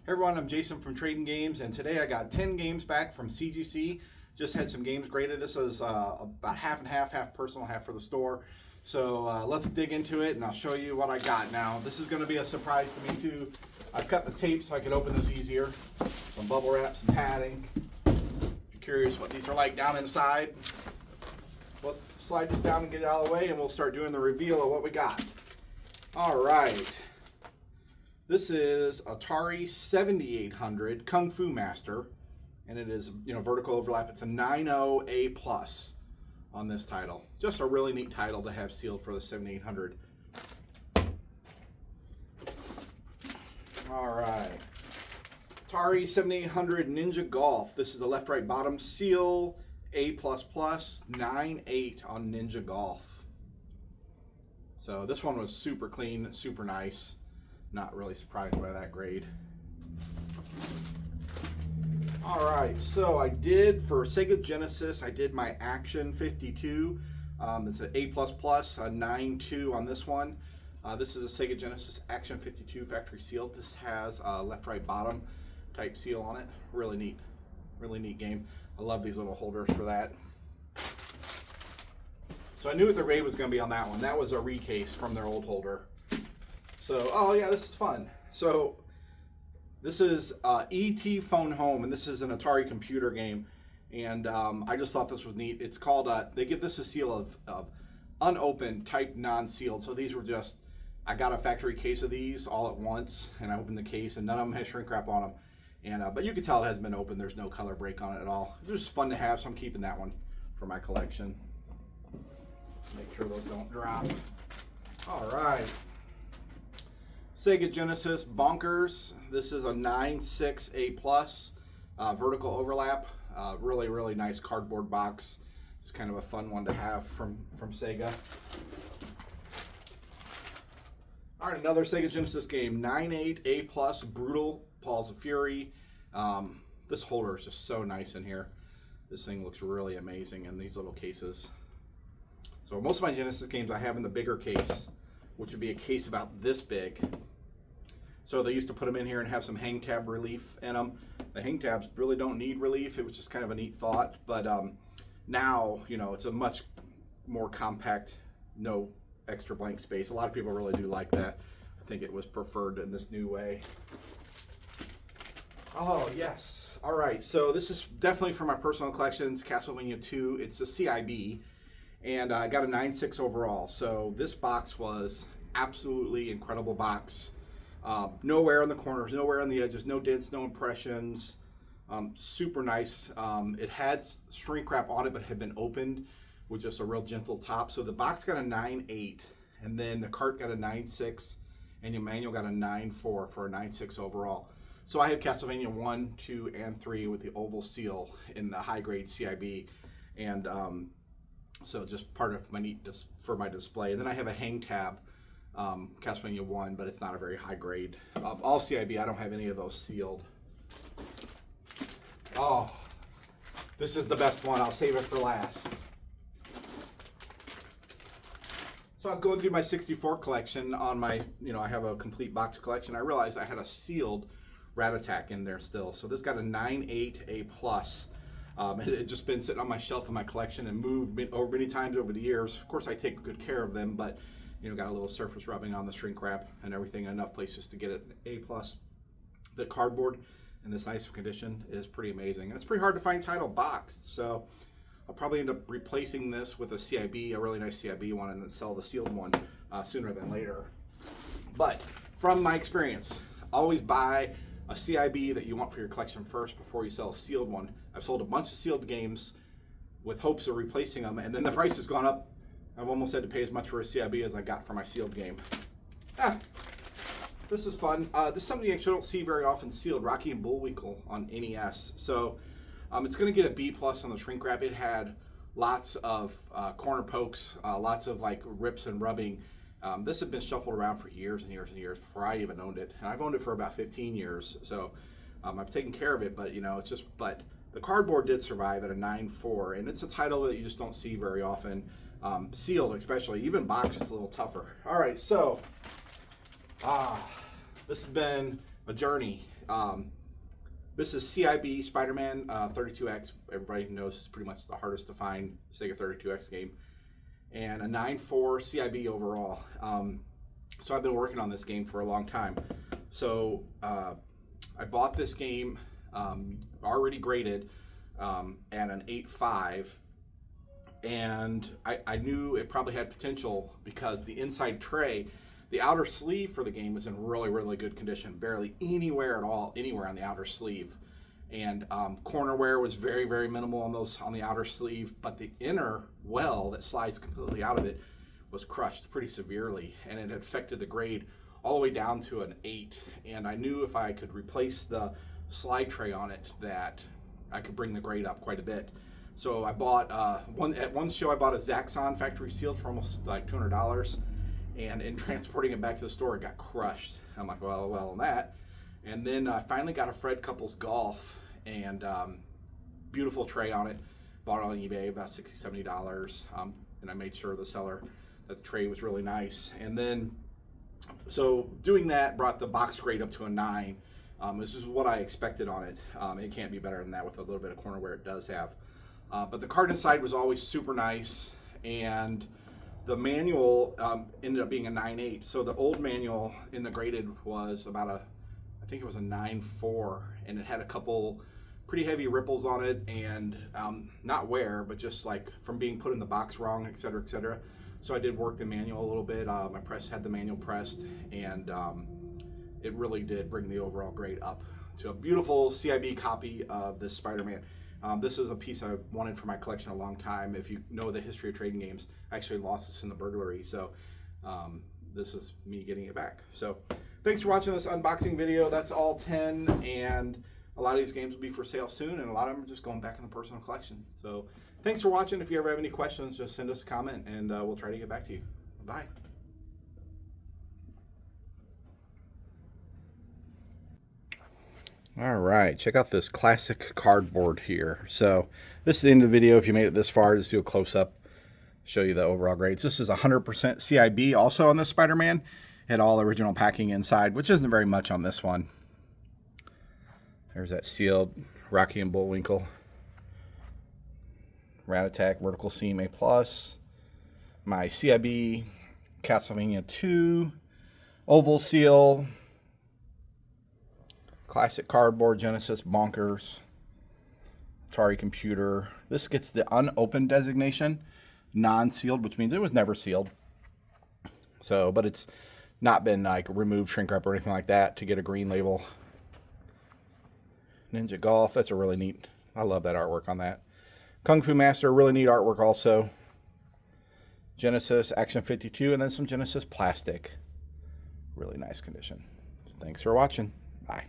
Hey everyone, I'm Jason from Trading Games, and today I got 10 games back from CGC. Just had some games graded. This is about half and half personal, half for the store. So let's dig into it, and I'll show you what I got. Now, this is going to be a surprise to me too. I've cut the tape so I can open this easier. Some bubble wrap, some padding. If you're curious what these are like down inside, we'll slide this down and get it out of the way, and we'll start doing the reveal of what we got. All right. This is Atari 7800 Kung Fu Master, and it is, vertical overlap. It's a 9.0 A+ on this title. Just a really neat title to have sealed for the 7800. All right. Atari 7800 Ninja Golf. This is the left, right, bottom seal, A++, 9.8 on Ninja Golf. So this one was super clean, super nice. Not really surprised by that grade. All right, so I did for Sega Genesis, I did my Action 52. It's an A++, a 9.2 on this one. This is a Sega Genesis Action 52 factory sealed. This has a left, right, bottom type seal on it. Really neat game. I love these little holders for that. So I knew what the grade was going to be on that one. That was a recase from their old holder. So, oh yeah, this is fun. So, this is E.T. Phone Home, and this is an Atari computer game. And I just thought this was neat. It's called, they give this a seal of unopened, type non-sealed. So these were just, I got a factory case of these all at once, and I opened the case, and none of them had shrink wrap on them. And but you can tell it hasn't been opened. There's no color break on it at all. It was just fun to have, so I'm keeping that one for my collection. Make sure those don't drop. All right. Sega Genesis Bonkers. This is a 9.6 A+, vertical overlap. Really nice cardboard box. It's kind of a fun one to have from Sega. All right, another Sega Genesis game, 9.8 A+, Brutal Paws of Fury. This holder is just so nice in here. This thing looks really amazing in these little cases. So most of my Genesis games I have in the bigger case, which would be a case about this big. So they used to put them in here and have some hang tab relief in them. The hang tabs really don't need relief. It was just kind of a neat thought. But now, it's a much more compact, no extra blank space. A lot of people really do like that. I think it was preferred in this new way. Oh, yes. All right. So this is definitely for my personal collections, Castlevania 2. It's a CIB. And I got a 9.6 overall. So this box was absolutely incredible box. No wear on the corners, no wear on the edges, no dents, no impressions. Super nice. It had shrink wrap on it, but had been opened with just a real gentle top. So the box got a 9.8, and then the cart got a 9.6, and your manual got a 9.4 for a 9.6 overall. So I have Castlevania 1, 2, and 3 with the oval seal in the high grade CIB, and so just part of my for my display. And then I have a hang tab. Castlevania 1, but it's not a very high grade. All CIB, I don't have any of those sealed. Oh, this is the best one. I'll save it for last. So I'm going through my 64 collection on my, I have a complete box collection. I realized I had a sealed Rat Attack in there still. So this got a 9.8 A+. It had just been sitting on my shelf in my collection and moved over many times over the years. Of course, I take good care of them, but got a little surface rubbing on the shrink wrap and everything, enough places to get it A+. The cardboard in this nice condition is pretty amazing. And it's pretty hard to find title boxed, so I'll probably end up replacing this with a CIB, a really nice CIB one, and then sell the sealed one sooner than later. But from my experience, always buy a CIB that you want for your collection first before you sell a sealed one. I've sold a bunch of sealed games with hopes of replacing them, and then the price has gone up. I've almost had to pay as much for a CIB as I got for my sealed game. This is fun. This is something you actually don't see very often sealed, Rocky and Bullwinkle on NES. So it's going to get a B+ on the shrink wrap. It had lots of corner pokes, lots of like rips and rubbing. This had been shuffled around for years and years and years before I even owned it. And I've owned it for about 15 years. So I've taken care of it, but it's just, but the cardboard did survive at a 9.4, and it's a title that you just don't see very often. Sealed especially, even boxed is a little tougher. All right, so this has been a journey. This is CIB Spiderman 32X. Everybody knows it's pretty much the hardest to find Sega 32X game. And a 9.4 CIB overall. So I've been working on this game for a long time. So I bought this game already graded at an 8.5. And I knew it probably had potential because the inside tray, the outer sleeve for the game was in really, really good condition. Barely anywhere at all, anywhere on the outer sleeve. And corner wear was very, very minimal on the outer sleeve, but the inner well that slides completely out of it was crushed pretty severely, and it had affected the grade all the way down to an 8. And I knew if I could replace the slide tray on it that I could bring the grade up quite a bit. So I bought at one show I bought a Zaxxon factory sealed for almost like $200, and in transporting it back to the store it got crushed. I'm like, well on that. And then I finally got a Fred Couples Golf, and beautiful tray on it. Bought it on eBay about $60, $70, and I made sure the seller that the tray was really nice. And then so doing that brought the box grade up to a 9. This is what I expected on it. It can't be better than that with a little bit of corner wear it does have. But the card inside was always super nice, and the manual ended up being a 9.8. So the old manual in the graded was about I think it was a 9.4, and it had a couple pretty heavy ripples on it, and not wear, but just like from being put in the box wrong, etc., etc. So I did work the manual a little bit. My press had the manual pressed, and it really did bring the overall grade up to a beautiful CIB copy of this Spider-Man. This is a piece I've wanted for my collection a long time. If you know the history of trading games, I actually lost this in the burglary, so this is me getting it back. So thanks for watching this unboxing video. That's all 10, and a lot of these games will be for sale soon, and a lot of them are just going back in the personal collection. So thanks for watching. If you ever have any questions, just send us a comment, and we'll try to get back to you. Bye. All right, check out this classic cardboard here. So this is the end of the video. If you made it this far, just do a close-up, show you the overall grades. This is 100% CIB also on this Spider-Man. Had all original packing inside, which isn't very much on this one. There's that sealed Rocky and Bullwinkle. Rat Attack, Vertical Seam A+. My CIB Castlevania 2. Oval Seal. Classic Cardboard Genesis Bonkers. Atari Computer. This gets the unopened designation, non-sealed, which means it was never sealed. So, but it's not been like removed, shrink wrap, or anything like that to get a green label. Ninja Golf, that's a really neat, I love that artwork on that. Kung Fu Master, really neat artwork also. Genesis Action 52, and then some Genesis plastic. Really nice condition. Thanks for watching. Bye.